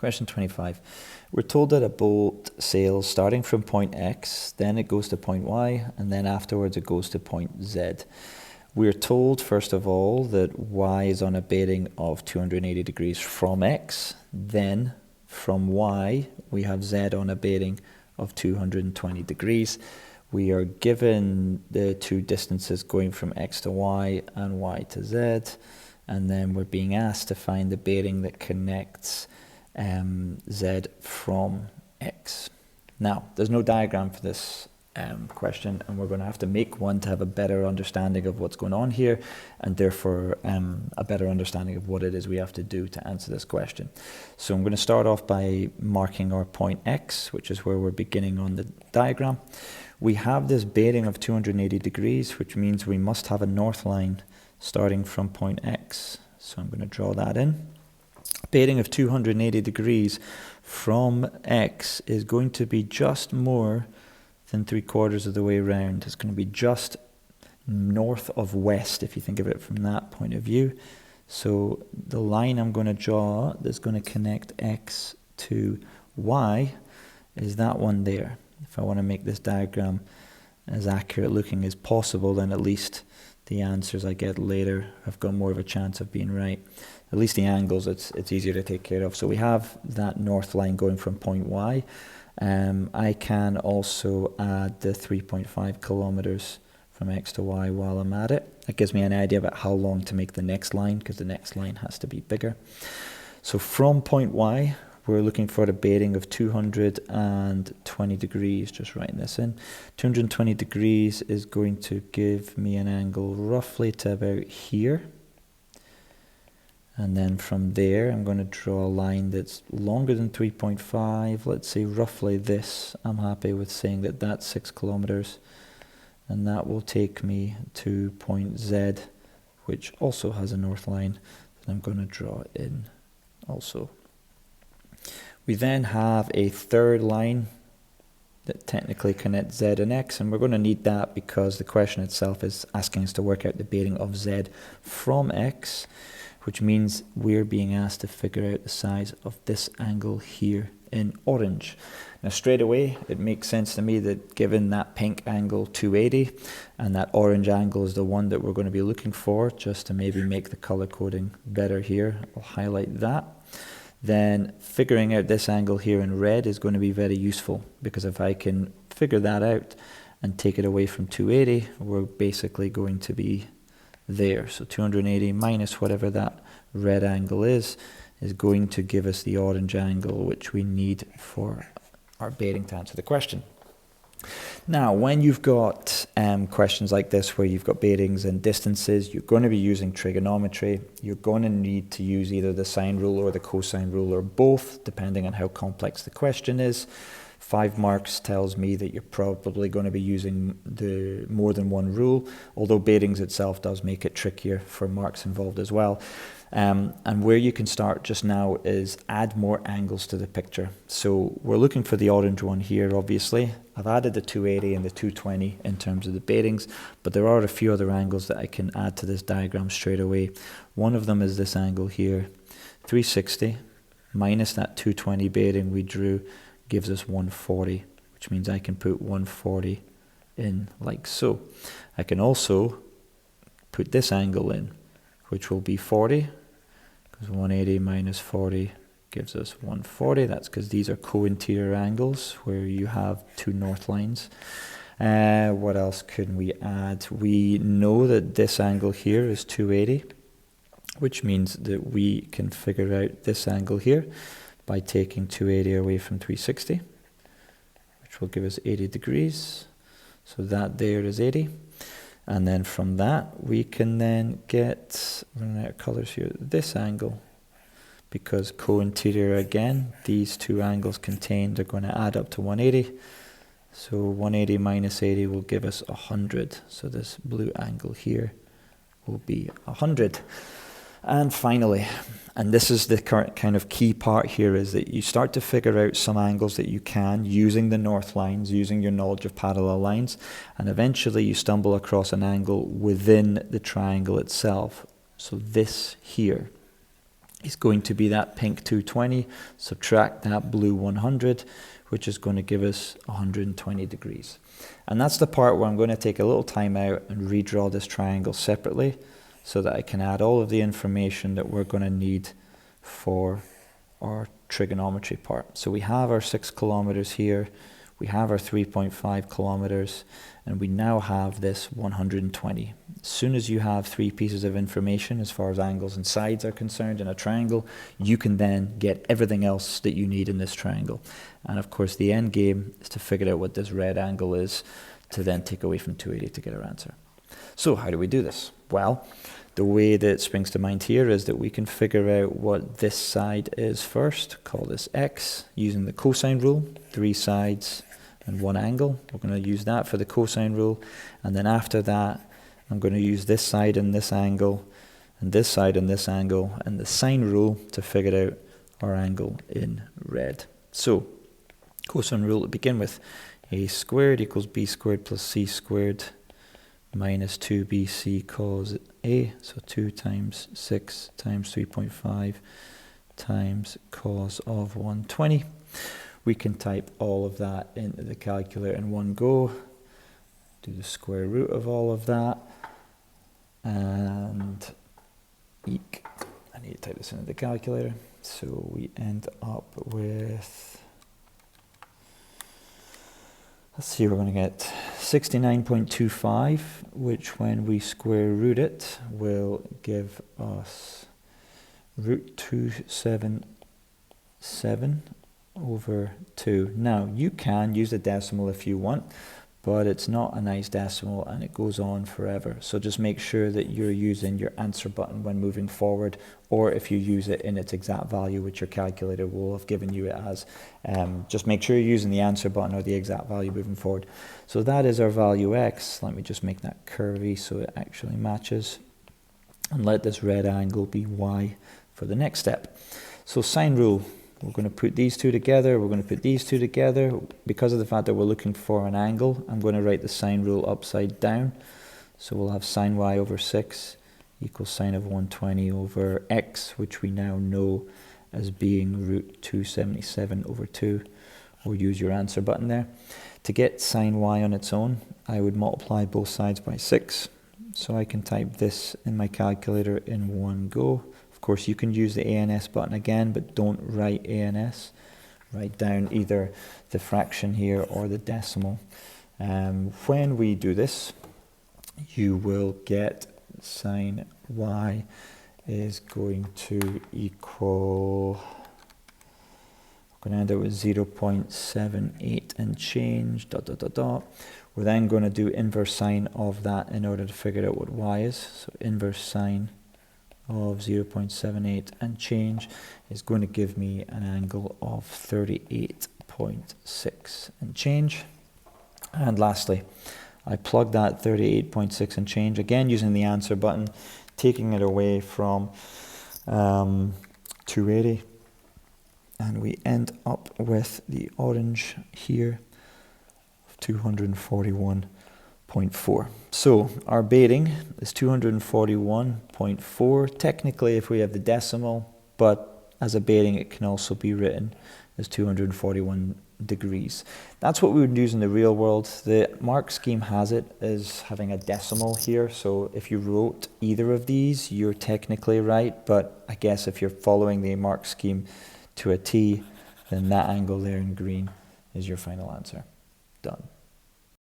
Question 25. We're told that a boat sails starting from point X, then it goes to point Y, and then afterwards it goes to point Z. We're told, first of all, that Y is on a bearing of 280 degrees from X. Then, from Y, we have Z on a bearing of 220 degrees. We are given the two distances going from X to Y and Y to Z. And then we're being asked to find the bearing that connects Z from X. Now, there's no diagram for this question, and we're going to have to make one to have a better understanding of what's going on here, and therefore a better understanding of what it is we have to do to answer this question. So I'm going to start off by marking our point X, which is where we're beginning on the diagram. We have this bearing of 280 degrees, which means we must have a north line starting from point X. So I'm going to draw that in. Bearing of 280 degrees from X is going to be just more than 3/4 of the way around. It's going to be just north of west, if you think of it from that point of view. So the line I'm going to draw that's going to connect X to Y is that one there. If I want to make this diagram as accurate looking as possible, then at least the answers I get later have got more of a chance of being right. At least the angles, it's easier to take care of. So we have that north line going from point Y. I can also add the 3.5 kilometers from X to Y while I'm at it. That gives me an idea about how long to make the next line, because the next line has to be bigger. So from point Y, we're looking for a bearing of 220 degrees, just writing this in. 220 degrees is going to give me an angle roughly to about here. And then from there, I'm going to draw a line that's longer than 3.5. Let's say roughly this. I'm happy with saying that that's 6 kilometers. And that will take me to point Z, which also has a north line that I'm going to draw in also. We then have a third line that technically connects Z and X, and we're going to need that because the question itself is asking us to work out the bearing of Z from X, which means we're being asked to figure out the size of this angle here in orange. Now straight away, it makes sense to me that given that pink angle 280 and that orange angle is the one that we're going to be looking for, just to maybe make the color coding better here, I'll highlight that. Then figuring out this angle here in red is going to be very useful, because if I can figure that out and take it away from 280, we're basically going to be there. So 280 minus whatever that red angle is going to give us the orange angle which we need for our bearing to answer the question. Now, when you've got questions like this where you've got bearings and distances, you're going to be using trigonometry. You're going to need to use either the sine rule or the cosine rule, or both, depending on how complex the question is. 5 marks tells me that you're probably going to be using the more than one rule, although bearings itself does make it trickier for marks involved as well. And where you can start just now is add more angles to the picture. So we're looking for the orange one here, obviously. I've added the 280 and the 220 in terms of the bearings, but there are a few other angles that I can add to this diagram straight away. One of them is this angle here, 360 minus that 220 bearing we drew gives us 140, which means I can put 140 in like so. I can also put this angle in, which will be 40, because 180 minus 40 gives us 140. That's because these are co-interior angles where you have two north lines. What else can we add? We know that this angle here is 280, which means that we can figure out this angle here by taking 280 away from 360, which will give us 80 degrees. So that there is 80. And then from that, we can then get, running out of colors here, this angle. Because co-interior again, these two angles contained are going to add up to 180. So 180 minus 80 will give us 100. So this blue angle here will be 100. And finally, and this is the current kind of key part here, is that you start to figure out some angles that you can using the north lines, using your knowledge of parallel lines, and eventually you stumble across an angle within the triangle itself. So this here is going to be that pink 220, subtract that blue 100, which is going to give us 120 degrees. And that's the part where I'm going to take a little time out and redraw this triangle separately so that I can add all of the information that we're going to need for our trigonometry part. So we have our 6 kilometers here, we have our 3.5 kilometers, and we now have this 120. As soon as you have 3 pieces of information as far as angles and sides are concerned in a triangle, you can then get everything else that you need in this triangle. And of course the end game is to figure out what this red angle is to then take away from 280 to get our answer. So how do we do this? Well, the way that springs to mind here is that we can figure out what this side is first, call this x, using the cosine rule, 3 sides and 1 angle. We're going to use that for the cosine rule, and then after that I'm going to use this side and this angle, and this side and this angle, and the sine rule to figure out our angle in red. So, cosine rule to begin with, a squared equals b squared plus c squared minus 2bc cos a, so 2 times 6 times 3.5 times cos of 120. We can type all of that into the calculator in one go, do the square root of all of that, and eek, I need to type this into the calculator, so we end up with, let's see, we're going to get 69.25, which when we square root it will give us root 277 over 2. Now, you can use a decimal if you want, but it's not a nice decimal and it goes on forever. So just make sure that you're using your answer button when moving forward, or if you use it in its exact value, which your calculator will have given you it as. Just make sure you're using the answer button or the exact value moving forward. So that is our value x. Let me just make that curvy so it actually matches. And let this red angle be y for the next step. So sine rule. We're going to put these two together, we're going to put these two together. Because of the fact that we're looking for an angle, I'm going to write the sine rule upside down. So we'll have sine y over 6 equals sine of 120 over x, which we now know as being root 277 over 2. Or use your answer button there. To get sine y on its own, I would multiply both sides by 6. So I can type this in my calculator in one go. Of course, you can use the ANS button again, but don't write ANS. Write down either the fraction here or the decimal. When we do this, you will get sine y is going to equal, we're going to end up with 0.78 and change, dot, dot, dot, dot. We're then going to do inverse sine of that in order to figure out what y is. So inverse sine of 0.78 and change is going to give me an angle of 38.6 and change. And lastly, I plug that 38.6 and change, again using the answer button, taking it away from 280, and we end up with the orange here of 241.4. So our bearing is 241.4. Technically, if we have the decimal, but as a bearing, it can also be written as 241 degrees. That's what we would use in the real world. The mark scheme has it as having a decimal here. So if you wrote either of these, you're technically right. But I guess if you're following the mark scheme to a T, then that angle there in green is your final answer. Done.